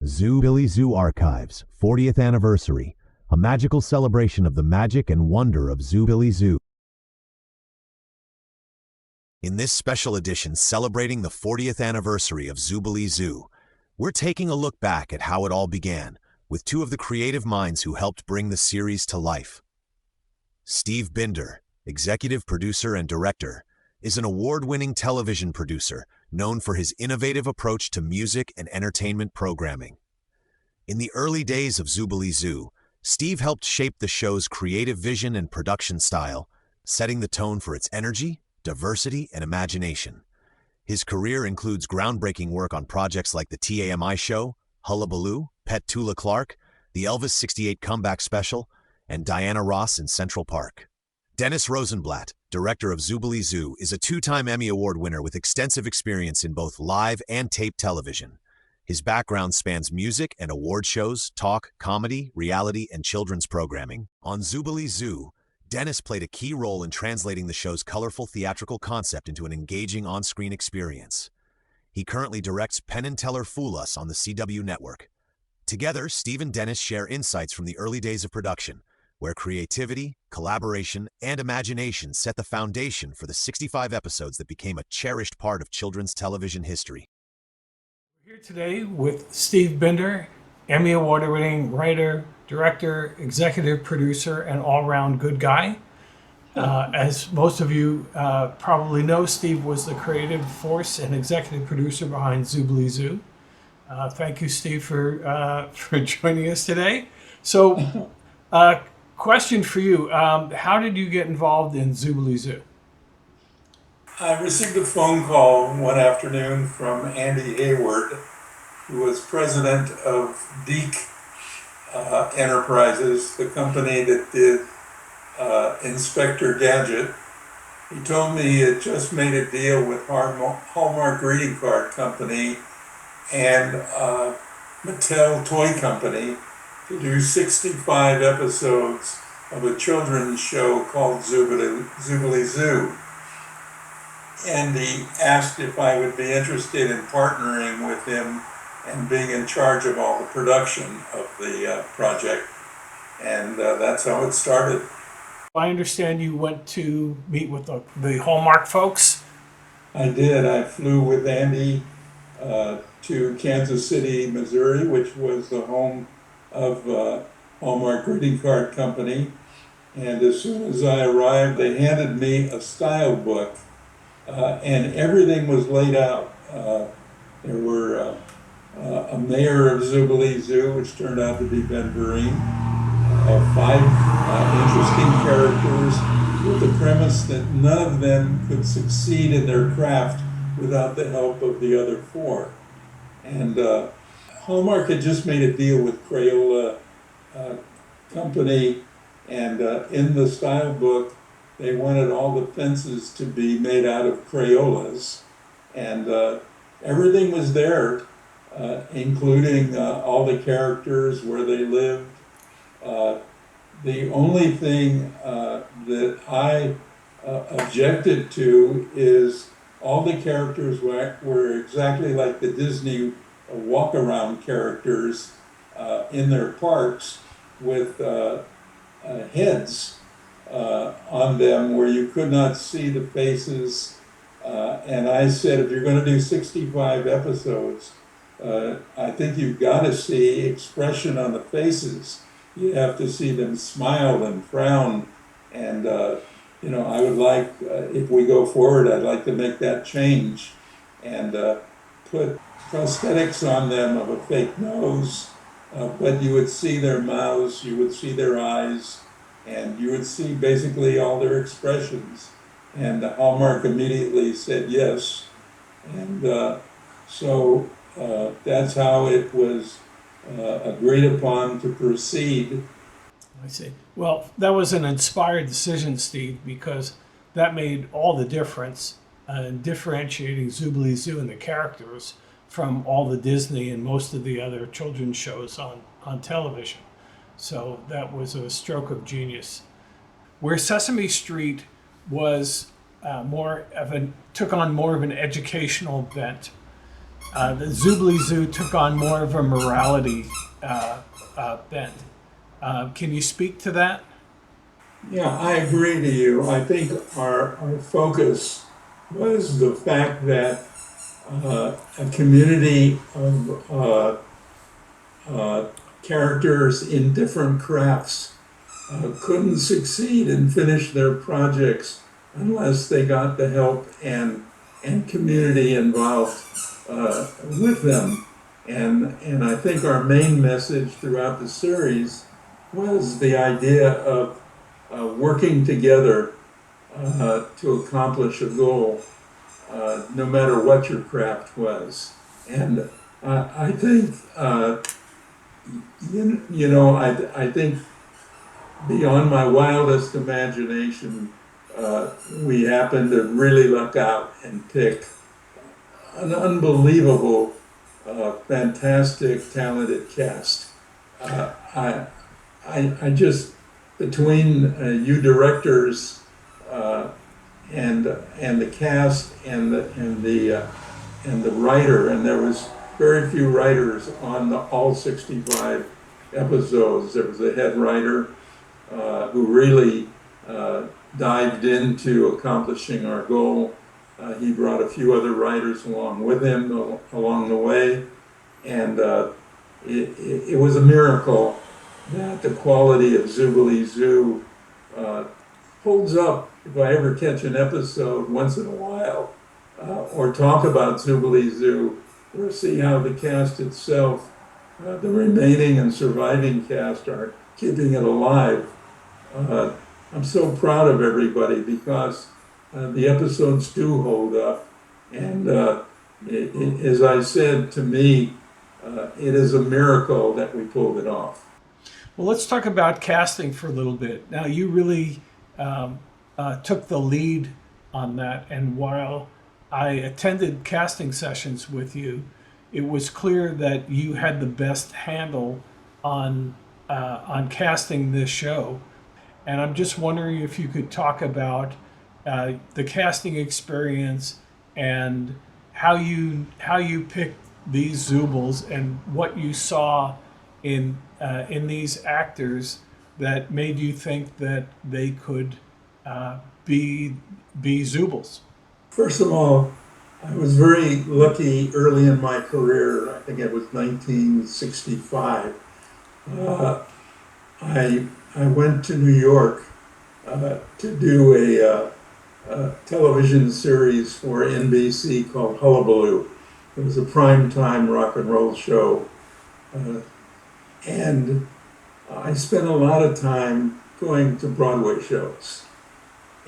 Zoobilee Zoo Archives, 40th Anniversary, a magical celebration of the magic and wonder of Zoobilee Zoo. In this special edition celebrating the 40th anniversary of Zoobilee Zoo, we're taking a look back at how it all began, with two of the creative minds who helped bring the series to life. Steve Binder, executive producer and director, is an award-winning television producer known for his innovative approach to music and entertainment programming. In the early days of Zoobilee Zoo, Steve helped shape the show's creative vision and production style, setting the tone for its energy, diversity, and imagination. His career includes groundbreaking work on projects like the TAMI Show, Hullabaloo, Pet Tula Clark, the Elvis 68 Comeback Special, and Diana Ross in Central Park. Dennis Rosenblatt, director of Zoobilee Zoo, is a two-time Emmy Award winner with extensive experience in both live and tape television. His background spans music and award shows, talk, comedy, reality, and children's programming. On Zoobilee Zoo, Dennis played a key role in translating the show's colorful theatrical concept into an engaging on-screen experience. He currently directs Penn and Teller Fool Us on the CW network. Together, Steve and Dennis share insights from the early days of production, where creativity, collaboration, and imagination set the foundation for the 65 episodes that became a cherished part of children's television history. We're here today with Steve Binder, Emmy Award-winning writer, director, executive producer, and all-round good guy. As most of you probably know, Steve was the creative force and executive producer behind Zoobilee Zoo. Thank you, Steve, for joining us today. So, question for you. How did you get involved in Zoobilee Zoo? I received a phone call one afternoon from Andy Hayward, who was president of Deke Enterprises, the company that did Inspector Gadget. He told me he had just made a deal with Hallmark Greeting Card Company and Mattel Toy Company to do 65 episodes of a children's show called Zoobilee Zoo. And he asked if I would be interested in partnering with him and being in charge of all the production of the project. And that's how it started. I understand you went to meet with the Hallmark folks. I did. I flew with Andy to Kansas City, Missouri, which was the home of Hallmark Greeting Card Company. And as soon as I arrived, they handed me a style book, and everything was laid out. There were a mayor of Zoobilee Zoo, which turned out to be Ben Vereen, 5 interesting characters, with the premise that none of them could succeed in their craft without the help of the other 4. And Hallmark had just made a deal with Crayola Company, and in the style book, they wanted all the fences to be made out of Crayolas, and everything was there, including all the characters, where they lived. The only thing that I objected to is all the characters were exactly like the Disney walk-around characters in their parks, with heads on them where you could not see the faces. And I said, if you're going to do 65 episodes, I think you've got to see expression on the faces. You have to see them smile and frown. And, I would like, if we go forward, I'd like to make that change and put prosthetics on them of a fake nose, but you would see their mouths, you would see their eyes, and you would see basically all their expressions. And Hallmark immediately said yes. And so that's how it was agreed upon to proceed. I see. Well, that was an inspired decision, Steve, because that made all the difference in differentiating Zoobilee Zoo and the characters from all the Disney and most of the other children's shows on television. So that was a stroke of genius. Where Sesame Street was took on more of an educational bent, the Zoobilee Zoo took on more of a morality bent. Can you speak to that? Yeah, I agree to you. I think our focus was the fact that a community of characters in different crafts couldn't succeed and finish their projects unless they got the help and community involved with them. And I think our main message throughout the series was the idea of working together to accomplish a goal, no matter what your craft was. And I think, I think beyond my wildest imagination, we happened to really luck out and pick an unbelievable, fantastic, talented cast. I just, between you directors and the cast and the writer, and there was very few writers on all 65 episodes. There was a head writer who really dived into accomplishing our goal. He brought a few other writers along with him along the way, and it was a miracle that the quality of Zoobilee Zoo holds up. If I ever catch an episode once in a while or talk about Zoobilee Zoo or see how the cast itself, the remaining and surviving cast, are keeping it alive, I'm so proud of everybody because the episodes do hold up. And as I said, to me, it is a miracle that we pulled it off. Well, let's talk about casting for a little bit. Now, you really took the lead on that, and while I attended casting sessions with you, it was clear that you had the best handle on casting this show. And I'm just wondering if you could talk about the casting experience and how you picked these Zoobles and what you saw in these actors that made you think that they could be Zoobles. First of all, I was very lucky early in my career. I think it was 1965. I went to New York to do a television series for NBC called Hullabaloo. It was a primetime rock and roll show. And I spent a lot of time going to Broadway shows.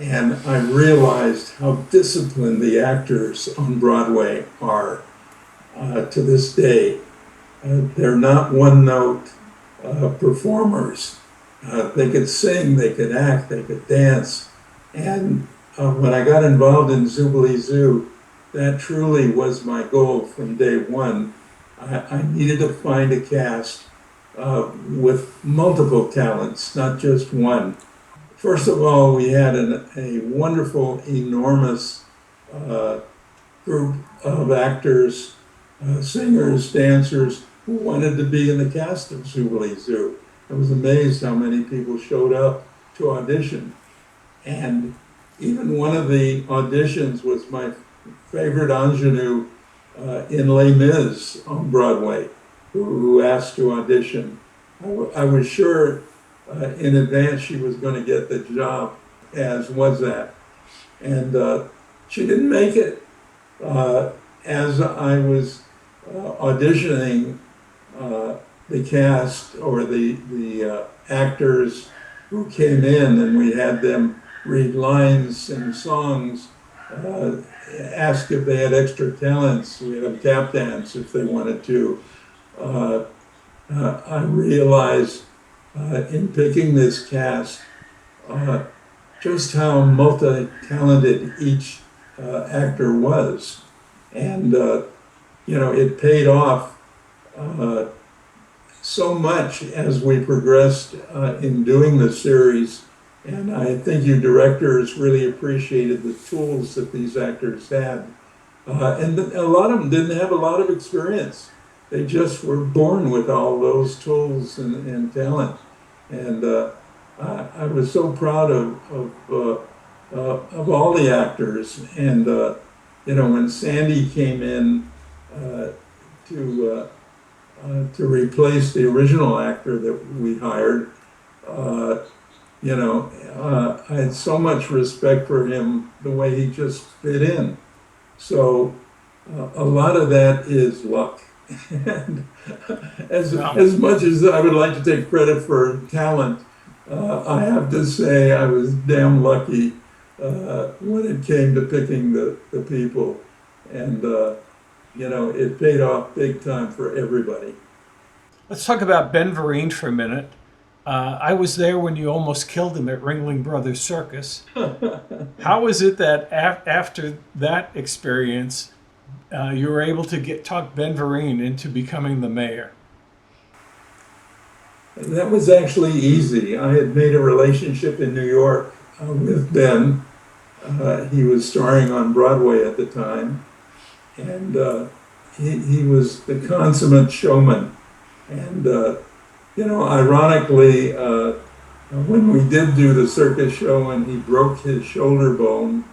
And I realized how disciplined the actors on Broadway are to this day. They're not one-note performers. They could sing, they could act, they could dance. And when I got involved in Zoobilee Zoo, that truly was my goal from day one. I needed to find a cast with multiple talents, not just one. First of all, we had a wonderful, enormous group of actors, singers, dancers who wanted to be in the cast of Zoobilee Zoo. I was amazed how many people showed up to audition. And even one of the auditions was my favorite ingenue in Les Mis on Broadway, who asked to audition. I was sure in advance she was going to get the job, as was that. And she didn't make it. As I was auditioning the cast or the actors who came in, and we had them read lines and songs, ask if they had extra talents. We had them tap dance if they wanted to. I realized in picking this cast just how multi-talented each actor was. And, it paid off so much as we progressed in doing the series. And I think you directors really appreciated the tools that these actors had And a lot of them didn't have a lot of experience. They just were born with all those tools and talent. And I was so proud of all the actors. And when Sandy came in uh, to to replace the original actor that we hired, uh, I had so much respect for him, the way he just fit in. So a lot of that is luck. And Yeah. as much as I would like to take credit for talent, I have to say I was damn lucky when it came to picking the people. And, it paid off big time for everybody. Let's talk about Ben Vereen for a minute. I was there when you almost killed him at Ringling Brothers Circus. How is it that after that experience, you were able to talk Ben Vereen into becoming the mayor? That was actually easy. I had made a relationship in New York with Ben. He was starring on Broadway at the time, and he was the consummate showman. And, ironically, when we did do the circus show and he broke his shoulder bone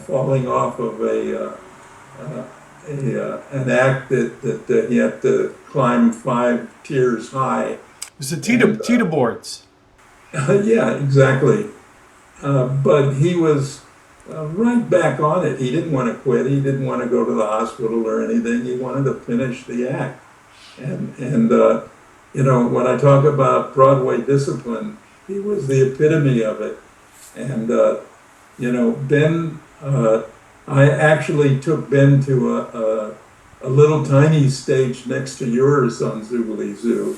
falling off of an act that he had to climb 5 tiers high. It was the And, Tita boards. yeah, exactly. But he was right back on it. He didn't want to quit. He didn't want to go to the hospital or anything. He wanted to finish the act. And when I talk about Broadway discipline, he was the epitome of it. And Ben, I actually took Ben to a little tiny stage next to yours on Zoobilee Zoo,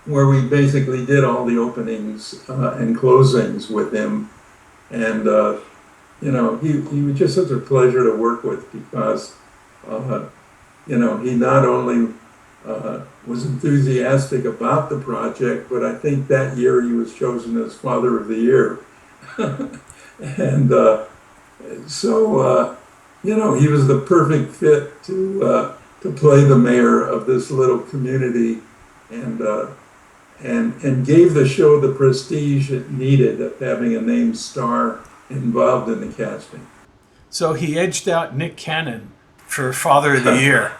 where we basically did all the openings and closings with him. And he was just such a pleasure to work with because he not only was enthusiastic about the project, but I think that year he was chosen as Father of the Year. And he was the perfect fit to play the mayor of this little community, and and gave the show the prestige it needed of having a named star involved in the casting. So he edged out Nick Cannon for Father of the Year.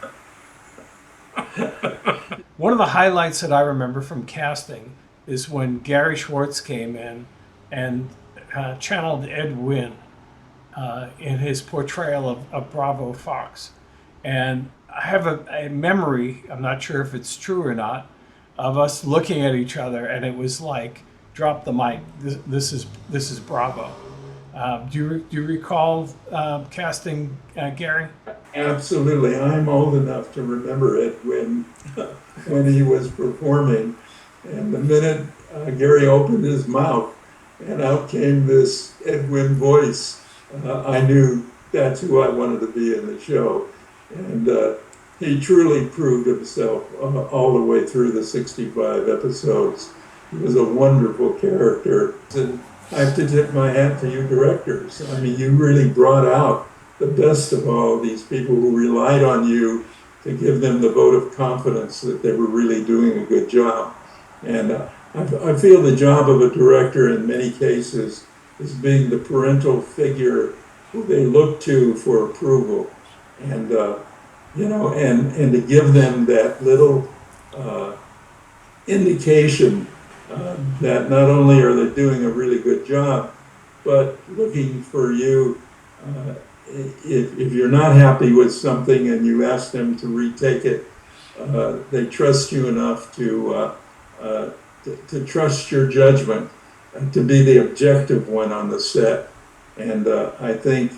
One of the highlights that I remember from casting is when Gary Schwartz came in and channeled Ed Wynn in his portrayal of Bravo Fox. And I have a memory, I'm not sure if it's true or not, of us looking at each other, and it was like, drop the mic, this is Bravo. Do you recall casting Gary? Absolutely. I'm old enough to remember it when he was performing. And the minute Gary opened his mouth and out came this Edwin voice, I knew that's who I wanted to be in the show. And he truly proved himself all the way through the 65 episodes. He was a wonderful character. And I have to tip my hat to you directors. I mean, you really brought out the best of all these people who relied on you to give them the vote of confidence that they were really doing a good job. And I feel the job of a director in many cases is being the parental figure who they look to for approval. And, and to give them that little indication that not only are they doing a really good job, but looking for you. If you're not happy with something and you ask them to retake it, they trust you enough to trust your judgment and to be the objective one on the set. And I think,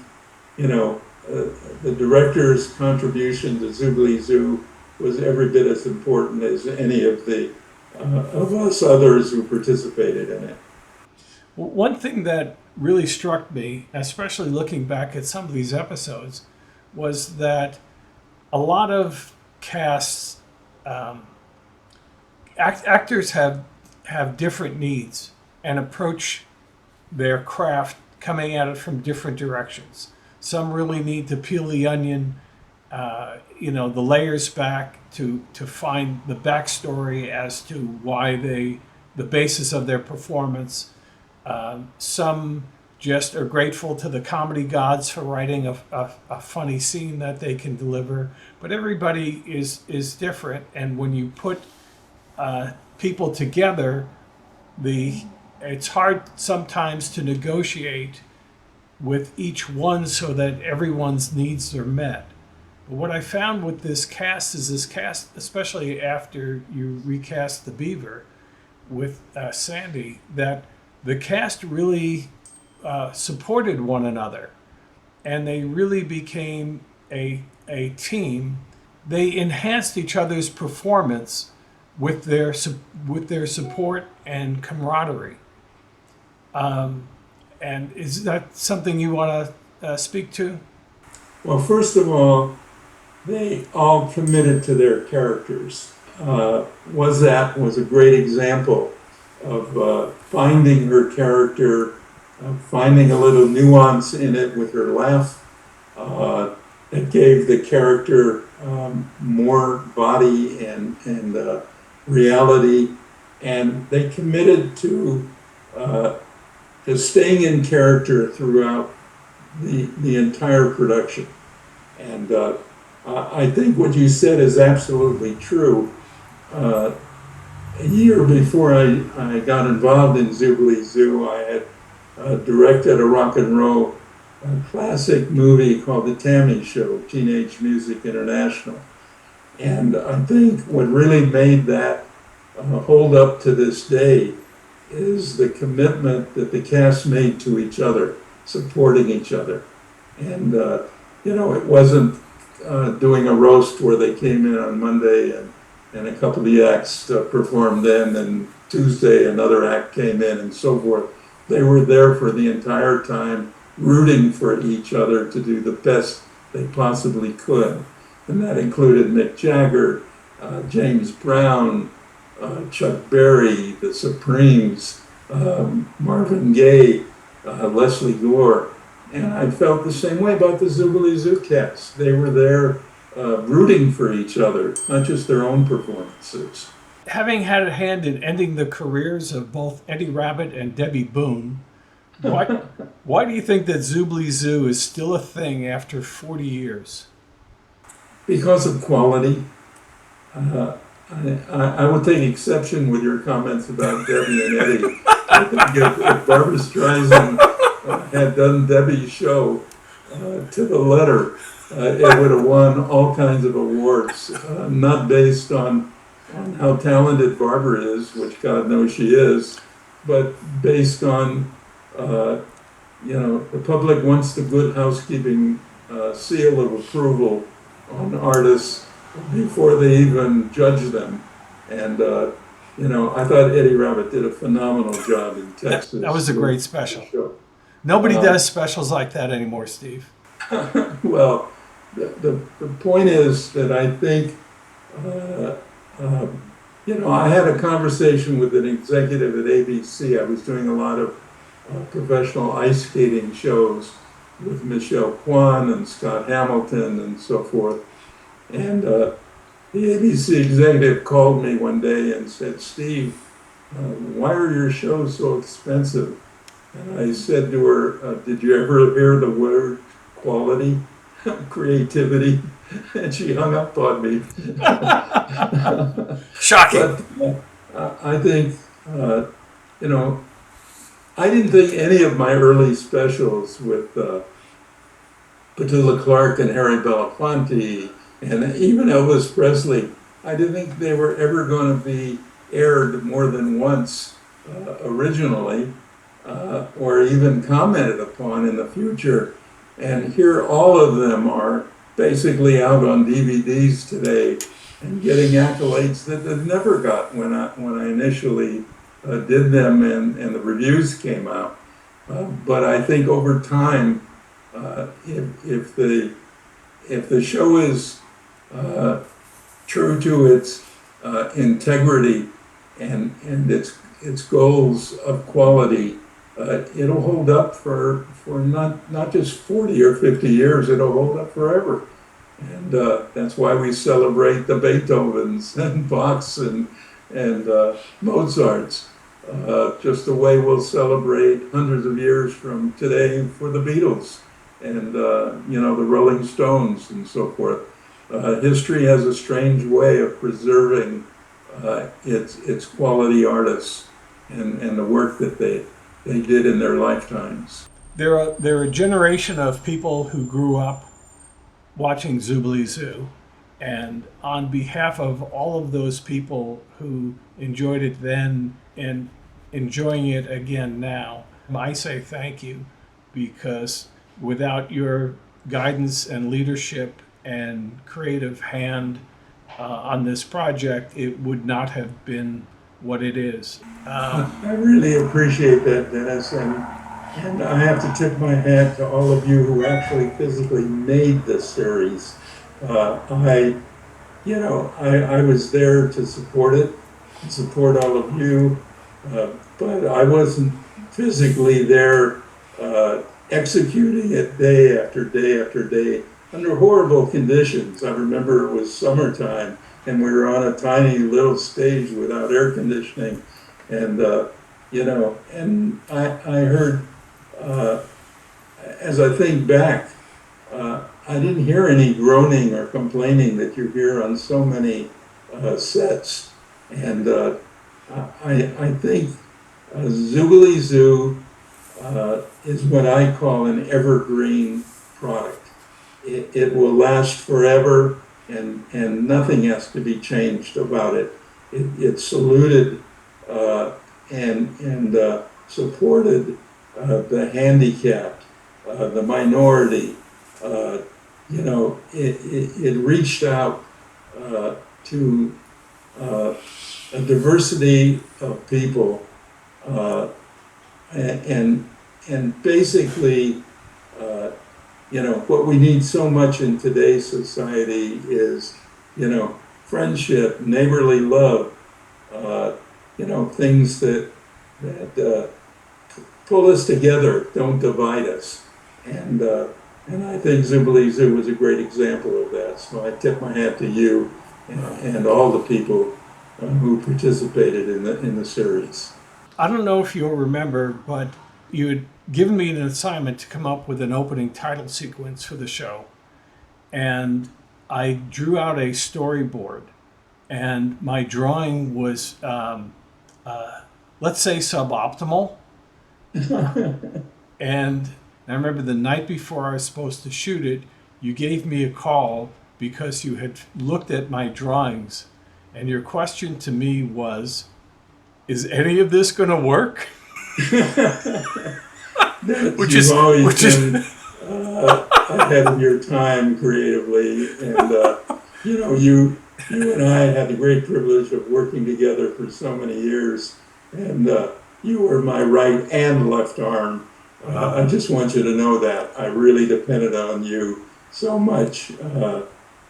the director's contribution to Zoobilee Zoo was every bit as important as any of us others who participated in it. Well, one thing that really struck me, especially looking back at some of these episodes, was that a lot of casts, actors have different needs and approach their craft coming at it from different directions. Some really need to peel the onion, the layers back to find the backstory as to why the basis of their performance. Some just are grateful to the comedy gods for writing a funny scene that they can deliver. But everybody is different, and when you put people together, it's hard sometimes to negotiate with each one so that everyone's needs are met. But what I found with this cast, especially after you recast the Beaver with Sandy, that the cast really supported one another, and they really became a team. They enhanced each other's performance with their support and camaraderie. And is that something you want to speak to? Well, first of all, they all committed to their characters. Wazap was a great example of finding her character, finding a little nuance in it with her laugh. It gave the character more body and reality, and they committed to staying in character throughout the entire production. And I think what you said is absolutely true. A year before I got involved in Zoobilee Zoo, I had directed a rock and roll classic movie called The Tammy Show, Teenage Music International. And I think what really made that hold up to this day is the commitment that the cast made to each other, supporting each other. And, it wasn't doing a roast where they came in on Monday and a couple of the acts performed then, and Tuesday another act came in and so forth. They were there for the entire time, rooting for each other to do the best they possibly could. And that included Mick Jagger, James Brown, Chuck Berry, the Supremes, Marvin Gaye, Leslie Gore. And I felt the same way about the Zoobilee Zoo cast. They were there rooting for each other, not just their own performances. Having had a hand in ending the careers of both Eddie Rabbitt and Debbie Boone, why do you think that Zoobilee Zoo is still a thing after 40 years? Because of quality. I would take exception with your comments about Debbie and Eddie. I think if Barbra Streisand had done Debbie's show to the letter, it would have won all kinds of awards, not based on how talented Barbara is, which God knows she is, but based on, the public wants the good housekeeping seal of approval on artists before they even judge them. And, I thought Eddie Rabbitt did a phenomenal job in Texas. That was a great special. Nobody does specials like that anymore, Steve. Well, the point is that I think, I had a conversation with an executive at ABC. I was doing a lot of professional ice skating shows with Michelle Kwan and Scott Hamilton and so forth. And the ABC executive called me one day and said, "Steve, why are your shows so expensive?" And I said to her, "Did you ever hear the word quality, creativity?" And she hung up on me. Shocking. But I think, I didn't think any of my early specials with Petula Clark and Harry Belafonte and even Elvis Presley, I didn't think they were ever going to be aired more than once originally, or even commented upon in the future. And here all of them are basically out on DVDs today and getting accolades that they never got when I initially did them and the reviews came out. But I think over time, if the show is true to its integrity and its goals of quality, it'll hold up for not just 40 or 50 years, it'll hold up forever. And that's why we celebrate the Beethovens and Bachs and Mozarts, just the way we'll celebrate hundreds of years from today for the Beatles and the Rolling Stones and so forth. History has a strange way of preserving its quality artists and the work that they did in their lifetimes. There are a generation of people who grew up watching Zoobilee Zoo, and on behalf of all of those people who enjoyed it then and enjoying it again now, I say thank you, because without your guidance and leadership and creative hand on this project, it would not have been what it is. I really appreciate that, Dennis, and I have to tip my hat to all of you who actually physically made this series. I was there to support it, and support all of you, but I wasn't physically there executing it day after day after day under horrible conditions. I remember it was summertime and we were on a tiny little stage without air conditioning, and and I heard, as I think back, I didn't hear any groaning or complaining that you hear on so many sets, and I think Zoobilee Zoo is what I call an evergreen product. It will last forever, and nothing has to be changed about it. It's saluted and supported the handicapped, the minority. It reached out to a diversity of people, and basically, what we need so much in today's society is, friendship, neighborly love, things that pull us together, don't divide us. And I think Zoobilee Zoo was a great example of that. So I tip my hat to you and all the people who participated in the series. I don't know if you'll remember, but you had given me an assignment to come up with an opening title sequence for the show. And I drew out a storyboard, and my drawing was, let's say, suboptimal. And I remember the night before I was supposed to shoot it, you gave me a call because you had looked at my drawings, and your question to me was, is any of this going to work? Which is always been ahead of your time creatively, and you and I had the great privilege of working together for so many years, and you were my right and left arm. I just want you to know that I really depended on you so much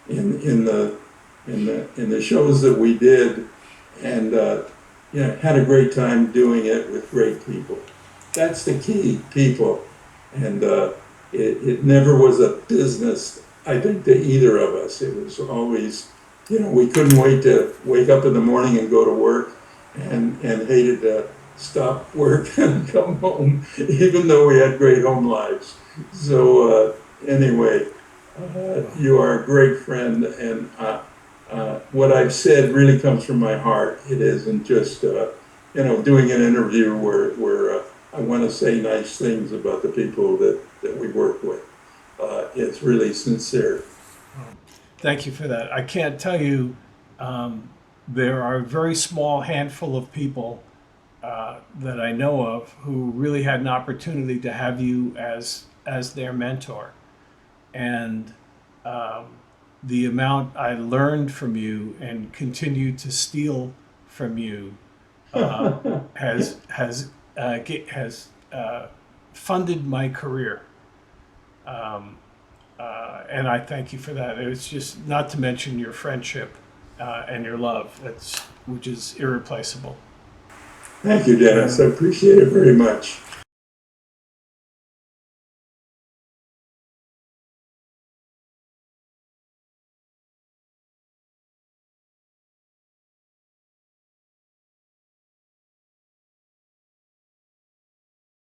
in the shows that we did, and had a great time doing it with great people. That's the key, people. And it never was a business, I think, to either of us. It was always, we couldn't wait to wake up in the morning and go to work, and hated to stop work and come home, even though we had great home lives. So anyway, you are a great friend, and what I've said really comes from my heart. It isn't just, doing an interview where I want to say nice things about the people that we work with. It's really sincere. Thank you for that. I can't tell you, there are a very small handful of people that I know of who really had an opportunity to have you as their mentor. And the amount I learned from you and continue to steal from you has funded my career, and I thank you for that. It's just, not to mention your friendship and your love, which is irreplaceable. Thank you, Dennis. I appreciate it very much.